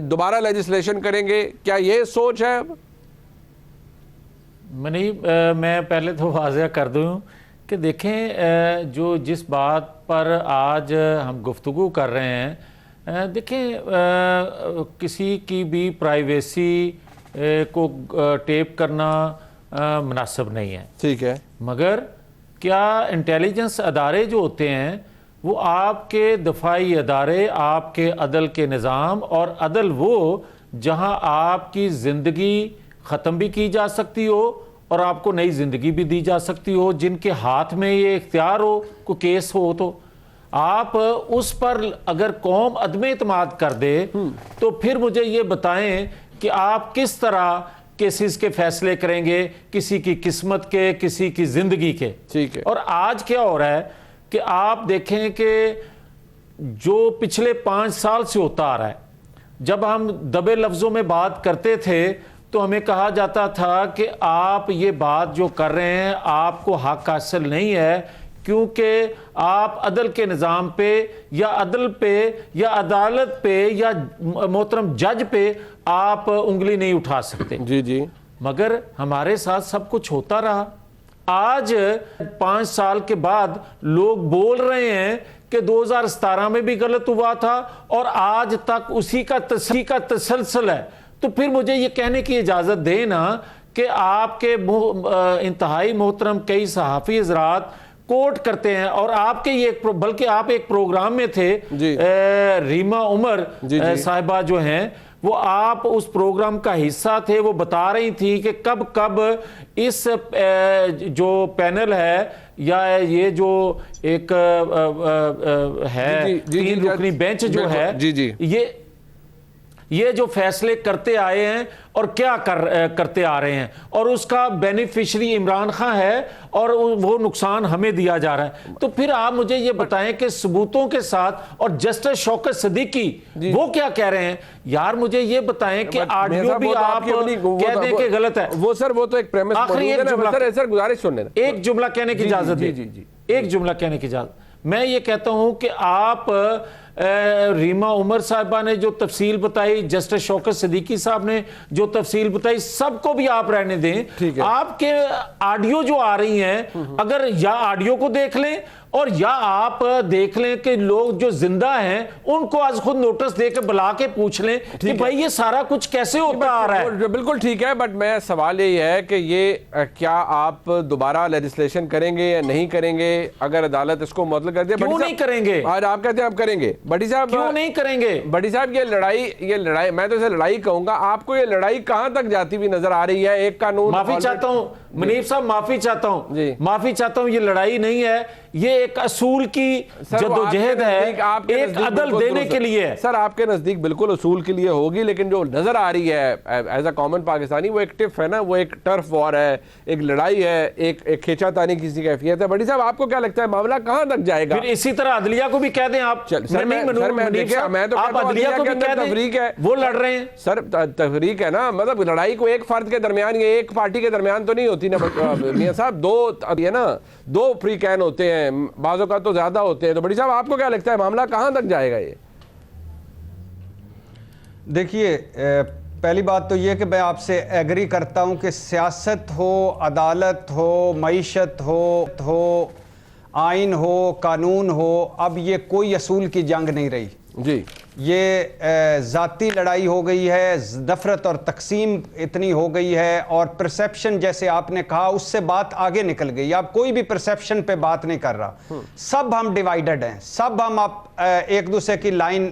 दोबारा लेजिस्लेशन करेंगे, क्या ये सोच है? मैं पहले तो वाज़ेह कर दूं कि देखें जो जिस बात पर आज हम गुफ्तगू कर रहे हैं, देखें किसी की भी प्राइवेसी को टेप करना मुनासिब नहीं है, ठीक है, मगर क्या इंटेलिजेंस अदारे जो होते हैं वो आपके दफाई अदारे, आपके अदल के निज़ाम, और अदल वो जहां आपकी ज़िंदगी ख़त्म भी की जा सकती हो और आपको नई ज़िंदगी भी दी जा सकती हो, जिनके हाथ में ये इख्तियार हो, को केस हो, तो आप उस पर अगर कौम अदम इत्माद कर दे तो फिर मुझे ये बताएं कि आप किस तरह केसेस के फैसले करेंगे, किसी की किस्मत के, किसी की ज़िंदगी के। ठीक है। और आज क्या हो रहा है कि आप देखें कि जो पिछले 5 साल से होता आ रहा है, जब हम दबे लफ्ज़ों में बात करते थे तो हमें कहा जाता था कि आप ये बात जो कर रहे हैं आपको हक हासिल नहीं है, क्योंकि आप अदल के निज़ाम पे या अदल पे या अदालत पे या मोहतरम जज पे आप उंगली नहीं उठा सकते। जी। मगर हमारे साथ सब कुछ होता रहा। आज 5 साल के बाद लोग बोल रहे हैं कि 2017 में भी गलत हुआ था और आज तक उसी का तसलसल है। तो फिर मुझे ये कहने की इजाज़त दें ना कि आपके इंतहाई मोहतरम कई सहाफ़ी हज़रात कोट करते हैं, और आपके ये बल्कि आप एक प्रोग्राम में थे, रीमा उमर साहिबा जो हैं, वो आप उस प्रोग्राम का हिस्सा थे, वो बता रही थी कि कब कब इस जो पैनल है या ये जो एक है तीन रुकनी बेंच जो है, ये जो फैसले करते आए हैं और क्या करते आ रहे हैं, और उसका बेनिफिशियरी इमरान खान है और वो नुकसान हमें दिया जा रहा है। तो फिर आप मुझे ये बताएं कि सबूतों के साथ, और जस्टिस शौकत सिद्दीकी वो क्या कह रहे हैं यार, मुझे ये बताएं कि ऑडियो भी आप कह दें कि गलत है। वो सर वो तो एक प्रेमिस आखिरी एक जुमला गुजारिश सुनने, एक जुमला कहने की इजाजत दे, एक जुमला कहने की इजाजत। मैं ये कहता हूं कि आप रीमा उमर साहिबा ने जो तफसील बताई, जस्टिस शौकत सिद्दीकी साहब ने जो तफसील बताई, सबको भी आप रहने दें। आपके ऑडियो जो आ रही हैं, अगर या ऑडियो को देख लें और या आप देख लें कि लोग जो जिंदा हैं उनको आज खुद नोटिस देकर बुला के पूछ लें कि भाई ये सारा कुछ कैसे होता आ रहा है। बिल्कुल ठीक है, बट मैं सवाल यही है कि ये क्या आप दोबारा लेजिस्लेशन करेंगे या नहीं करेंगे? अगर अदालत इसको मुअत्तल कर दे, क्यों नहीं करेंगे? आज आप कहते हैं आप करेंगे, बड़ी साहब क्यों नहीं करेंगे? बड़ी साहब ये लड़ाई मैं तो इसे लड़ाई कहूंगा। आपको ये लड़ाई कहां तक जाती हुई नजर आ रही है? एक कानून, माफी चाहता हूं मुनीफ साहब, माफी चाहता हूं, ये लड़ाई नहीं है, ये एक असूल की जद्दोजहद है, एक अदल देने के लिए। सर आपके नजदीक बिल्कुल असूल के लिए होगी, लेकिन जो नजर आ रही है एज अ कॉमन पाकिस्तानी, वो एक टिफ है ना, वो एक टर्फ वॉर है, एक लड़ाई है, एक खींचातानी किसी कैफियत है। बड़ी साहब आपको क्या लगता है मामला कहां तक जाएगा? फिर इसी तरह अदलिया को भी कह दें आप। मैं तो अदलिया को भी कह दें, तफरीक है, वो लड़ रहे हैं सर, तफरीक है ना, मतलब लड़ाई को एक फर्द के दरमियान, ये एक पार्टी के दरमियान तो नहीं होती ना मियां साहब, दो फ्री कैन होते हैं, बाज़ों का तो ज्यादा होते हैं। तो बड़ी साहब आपको क्या लगता है मामला कहां तक जाएगा? ये देखिए, पहली बात तो ये कि मैं आपसे एग्री करता हूं कि सियासत हो, अदालत हो, मईशत हो, आइन हो, कानून हो, अब ये कोई असूल की जंग नहीं रही जी। ये ज़ाती लड़ाई हो गई है, नफरत और तकसीम इतनी हो गई है, और परसेप्शन जैसे आपने कहा उससे बात आगे निकल गई। अब कोई भी परसेप्शन पे बात नहीं कर रहा, सब हम डिवाइडेड हैं, सब हम एक दूसरे की लाइन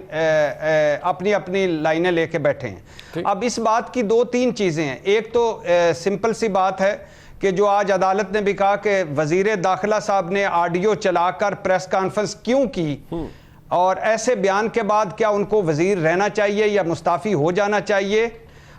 अपनी अपनी लाइनें लेके बैठे हैं। अब इस बात की दो तीन चीज़ें हैं। एक तो सिंपल सी बात है कि जो आज अदालत ने भी कहा कि वजीर दाखिला साहब ने ऑडियो चलाकर प्रेस कॉन्फ्रेंस क्यों की, और ऐसे बयान के बाद क्या उनको वजीर रहना चाहिए या मुस्ताफ़ी हो जाना चाहिए,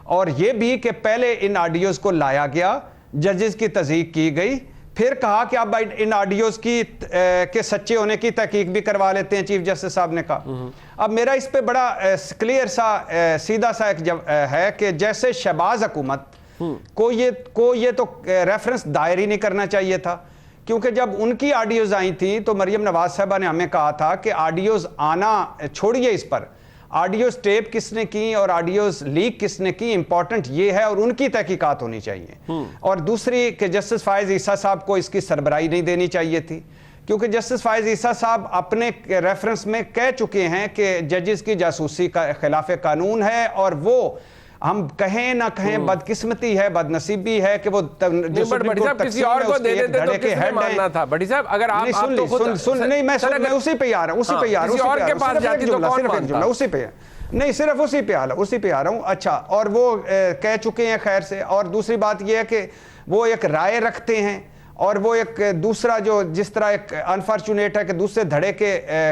और ये भी कि पहले इन ऑडियोज़ को लाया गया, जजेस की तस्दीक की गई, फिर कहा कि अब इन ऑडियोज़ की के सच्चे होने की तहकीक भी करवा लेते हैं, चीफ जस्टिस साहब ने कहा। अब मेरा इस पे बड़ा क्लियर सा सीधा सा एक है कि जैसे शहबाज हुकूमत को ये तो रेफरेंस दायर ही नहीं करना चाहिए था, क्योंकि जब उनकी ऑडियोज़ आई थी तो मरियम नवाज साहबा ने हमें कहा था कि ऑडियोज़ आना छोड़िए, इस पर ऑडियोज़ टेप किसने की और ऑडियोज़ लीक किसने की, इंपॉर्टेंट ये है, और उनकी तहकीकात होनी चाहिए। और दूसरी कि जस्टिस फायज़ ईसा साहब को इसकी सरबराही नहीं देनी चाहिए थी, क्योंकि जस्टिस फायज़ ईसा साहब अपने रेफरेंस में कह चुके हैं कि जजेस की जासूसी का खिलाफ कानून है, और वो हम कहें ना कहें बदकिस्मती है, बदनसीबी है कि वो किसी और को दे देते तो किसने मानना था? बड़ी साहब अगर आप नहीं, मैं उसी पे आ रहा हूं, उसी पे आ रहा हूं। अच्छा, और वो कह चुके हैं खैर से। और दूसरी बात ये है कि वो एक राय रखते हैं, और वो एक दूसरा जो जिस तरह एक अनफॉर्चुनेट है कि दूसरे धड़े के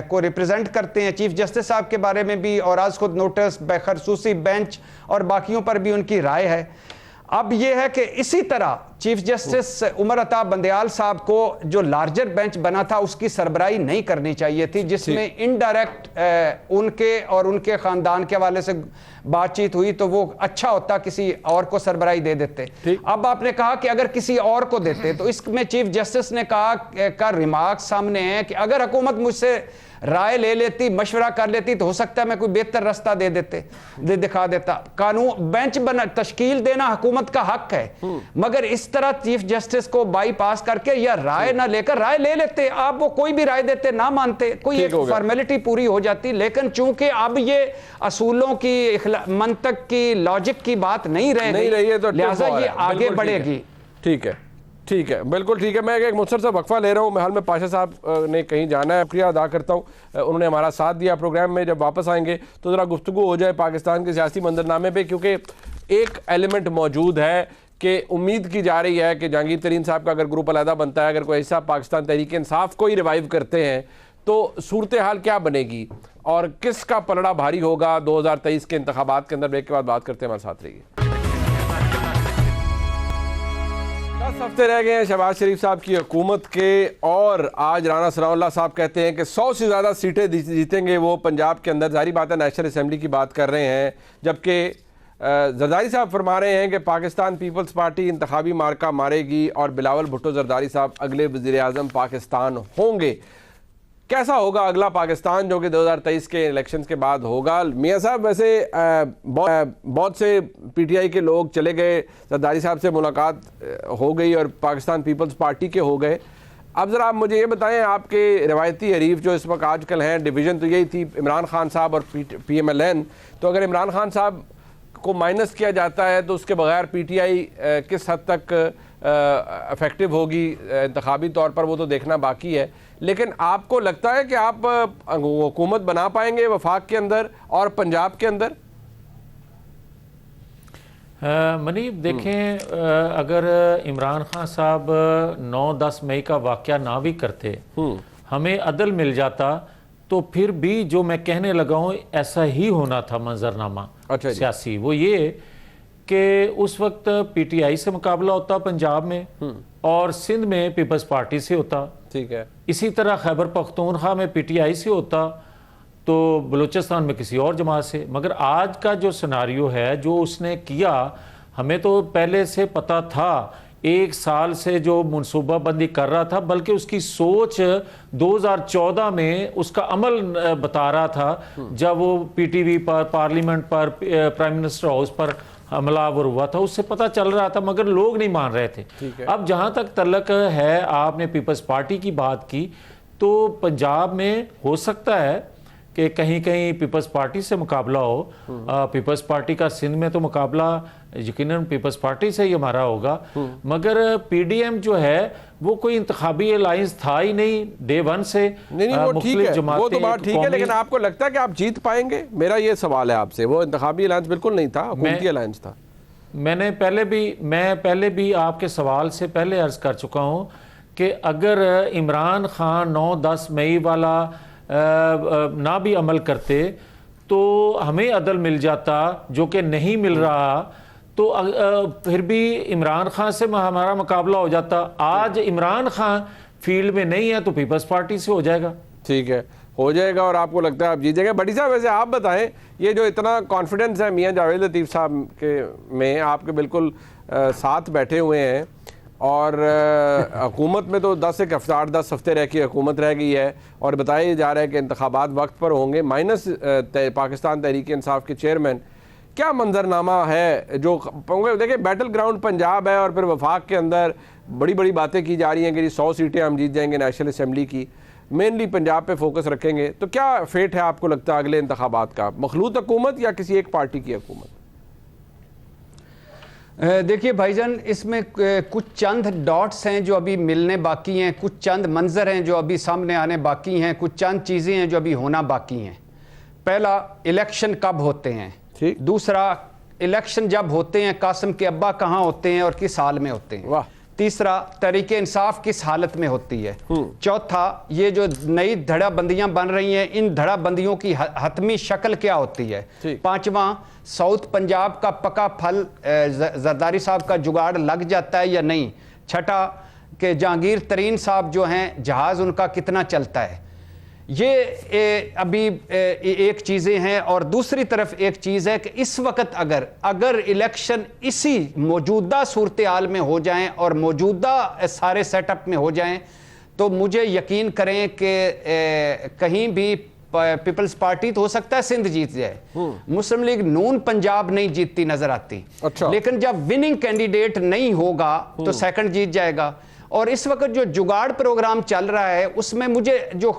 को रिप्रेजेंट करते हैं, चीफ जस्टिस साहब के बारे में भी, और आज खुद नोटिस खरसूसी बेंच और बाकियों पर भी उनकी राय है। अब यह है कि इसी तरह चीफ जस्टिस उमर अता बंदयाल साहब को जो लार्जर बेंच बना था उसकी सरबराही नहीं करनी चाहिए थी, जिसमें इनडायरेक्ट उनके और उनके खानदान के हवाले से बातचीत हुई, तो वो अच्छा होता किसी और को सरबराही दे देते। अब आपने कहा कि अगर किसी और को देते, तो इसमें चीफ जस्टिस ने कहा का रिमार्क सामने है कि अगर हुकूमत मुझसे राय ले लेती, मशवरा कर लेती, तो हो सकता है मैं कोई बेहतर रास्ता दिखा देता। कानून बेंच बना तश्कील देना हुकूमत का हक है, मगर इस तरह चीफ जस्टिस को बाईपास करके या राय ना लेकर, राय ले लेते आप, वो कोई भी राय देते ना मानते, कोई एक फॉर्मेलिटी पूरी हो जाती। लेकिन चूंकि अब ये असूलों की, मंतक की, लॉजिक की बात नहीं रह रही है, तो लिहाजा ये आगे बढ़ेगी। ठीक है, ठीक है, बिल्कुल ठीक है। मैं एक मुख्तसर सा वक्फा ले रहा हूँ। मैं हाल में पाशा साहब ने कहीं जाना है, शुक्रिया अदा करता हूँ, उन्होंने हमारा साथ दिया प्रोग्राम में। जब वापस आएंगे तो ज़रा गुफ्तगू हो जाए पाकिस्तान के सियासी मंजरनामे पे, क्योंकि एक एलिमेंट मौजूद है कि उम्मीद की जा रही है कि जहांगीर तरीन साहब का अगर ग्रुप अलहदा बनता है, अगर कोई ऐसा पाकिस्तान तहरीक इंसाफ को ही रिवाइव करते हैं, तो सूरत हाल क्या बनेगी और किसका पलड़ा भारी होगा 2023 के इंतखाबात के अंदर। ब्रेक के बाद बात करते हैं, हमारे साथ रहिए। 10 हफ्ते रह गए हैं शहबाज शरीफ साहब की हुकूमत के, और आज राना सनाउल्लाह साहब कहते हैं कि 100 से ज़्यादा सीटें जीतेंगे वो पंजाब के अंदर। जाहिर बात है नेशनल असम्बली की बात कर रहे हैं, जबकि जरदारी साहब फरमा रहे हैं कि पाकिस्तान पीपल्स पार्टी इंतखाबी मार्का मारेगी और बिलावल भुट्टो जरदारी साहब अगले वज़ीर आज़म पाकिस्तान होंगे। कैसा होगा अगला पाकिस्तान जो कि 2023 के इलेक्शंस के बाद होगा? मियाँ साहब, वैसे बहुत से पीटीआई के लोग चले गए, जरदारी साहब से मुलाकात हो गई और पाकिस्तान पीपल्स पार्टी के हो गए। अब ज़रा आप मुझे ये बताएं, आपके रवायती हरीफ जो इस वक्त आजकल हैं, डिवीज़न तो यही थी इमरान खान साहब और PMLN, तो अगर इमरान खान साहब को माइनस किया जाता है तो उसके बगैर पीटीआई किस हद तक इफेक्टिव होगी इंतखाबी तौर पर, वो तो देखना बाकी है। लेकिन आपको लगता है कि आप हुकूमत बना पाएंगे वफाक के अंदर और पंजाब के अंदर? मनीब देखें, अगर इमरान खान साहब 9-10 मई का वाक़या ना भी करते, हमें अदल मिल जाता, तो फिर भी जो मैं कहने लगा हूँ ऐसा ही होना था मंजरनामा सियासी। वो ये कि उस वक्त पीटीआई से मुकाबला होता पंजाब में और सिंध में पीपल्स पार्टी से होता। ठीक है। इसी तरह खैबर पख्तूनख्वा में पीटीआई से होता, तो बलूचिस्तान में किसी और जमात से। मगर आज का जो सिनारियो है, जो उसने किया, हमें तो पहले से पता था, 1 साल से जो मनसूबाबंदी कर रहा था, बल्कि उसकी सोच 2014 में उसका अमल बता रहा था, जब वो पीटीवी पर, पार्लियामेंट पर, प्राइम मिनिस्टर हाउस पर हमलावर हुआ था, उससे पता चल रहा था, मगर लोग नहीं मान रहे थे। अब जहां तक तल्लक है, आपने पीपल्स पार्टी की बात की, तो पंजाब में हो सकता है कि कहीं कहीं पीपल्स पार्टी से मुकाबला हो। पीपल्स पार्टी का सिंध में तो मुकाबला यकीनन पीपल्स पार्टी से ही हमारा होगा, मगर पीडीएम जो है वो कोई इंतखाबी अलायंस था ही नहीं डे 1 से। नहीं, वो ठीक है, वो तो बात ठीक है, लेकिन आपको लगता है कि आप जीत पाएंगे? मेरा ये सवाल है आपसे। वो इंतखाबी अलायंस बिल्कुल नहीं था, हुकूमती अलायंस था। मैं पहले भी आपके सवाल से पहले अर्ज कर चुका हूं कि अगर इमरान खान 9-10 मई वाला ना भी अमल करते तो हमें अदल मिल जाता, जो कि नहीं मिल रहा, तो फिर भी इमरान खान से हमारा मुकाबला हो जाता। आज इमरान खान फील्ड में नहीं है तो पीपल्स पार्टी से हो जाएगा। ठीक है, हो जाएगा और आपको लगता है आप जीत जाएंगे। बड़ी साहब, वैसे आप बताएं, ये जो इतना कॉन्फिडेंस है मियां जावेद लतीफ़ साहब के में, आपके बिल्कुल साथ बैठे हुए हैं, और हुकूमत में तो 10 हफ्ते रह की हुकूमत रह गई है, और बताया जा रहा है कि इंतखाबात वक्त पर होंगे, माइनस पाकिस्तान तहरीक इंसाफ के चेयरमैन। क्या मंजरनामा है जो देखिए, बैटल ग्राउंड पंजाब है, और फिर वफाक के अंदर बड़ी बड़ी बातें की जा रही हैं कि 100 सीटें हम जीत जाएंगे नेशनल असम्बली की, मेनली पंजाब पे फोकस रखेंगे। तो क्या फेट है आपको लगता है अगले इंतखाबात का? मखलूत हुकूमत या किसी एक पार्टी की हुकूमत? देखिए भाईजान, इसमें कुछ चंद डॉट्स हैं जो अभी मिलने बाकी हैं, कुछ चंद मंजर हैं जो अभी सामने आने बाकी हैं, कुछ चंद चीज़ें हैं जो अभी होना बाकी हैं। पहला, इलेक्शन कब होते हैं। ठीक। दूसरा, इलेक्शन जब होते हैं कासिम के अब्बा कहाँ होते हैं और किस हाल में होते हैं। वाह। तीसरा, तहरीके इंसाफ किस हालत में होती है। चौथा, ये जो नई धड़ाबंदियां बन रही हैं, इन धड़ाबंदियों की हतमी शक्ल क्या होती है। पांचवा, साउथ पंजाब का पका फल जरदारी साहब का जुगाड़ लग जाता है या नहीं। छठा, कि जहांगीर तरीन साहब जो हैं, जहाज़ उनका कितना चलता है। ये अभी एक चीज़ें हैं, और दूसरी तरफ एक चीज़ है कि इस वक्त अगर इलेक्शन इसी मौजूदा सूरत हाल में हो जाएं और मौजूदा सारे सेटअप में हो जाएं, तो मुझे यकीन करें कि कहीं भी पीपल्स पार्टी तो हो सकता है सिंध जीत जाए, मुस्लिम लीग नून पंजाब नहीं जीतती नजर आती। अच्छा। लेकिन जब विनिंग कैंडिडेट नहीं होगा तो सेकंड जीत जाएगा, और इस वक्त जो जुगाड़ प्रोग्राम चल रहा है उसमें मुझे जो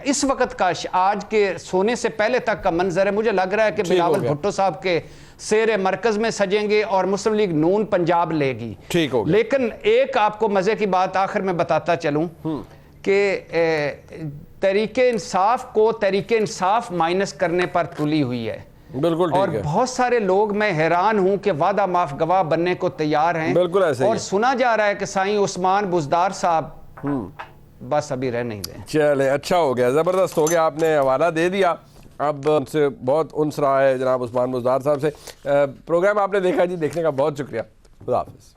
इस वक्त का आज के सोने से पहले तक का मंजर है, मुझे लग रहा है कि बिलावल भुट्टो साहब के शेर मरकज में सजेंगे और मुस्लिम लीग नून पंजाब लेगी। ठीक हो गया। लेकिन एक आपको मजे की बात आखिर में बताता चलूं कि तरीके इंसाफ को तरीके इंसाफ माइनस करने पर तुली हुई है। बिल्कुल ठीक और है। बहुत सारे लोग, मैं हैरान हूं कि वादा माफ गवाह बनने को तैयार हैं। बिल्कुल ऐसे ही और है। सुना जा रहा है कि साईं उस्मान बुजदार साहब बस अभी रह नहीं दें। चले, अच्छा हो गया, जबरदस्त हो गया, आपने हवाला दे दिया। अब उनसे बहुत उनस रहा है जनाब उस्मान बुजदार साहब से। प्रोग्राम आपने देखा जी, देखने का बहुत शुक्रिया। खुदा हाफिज़।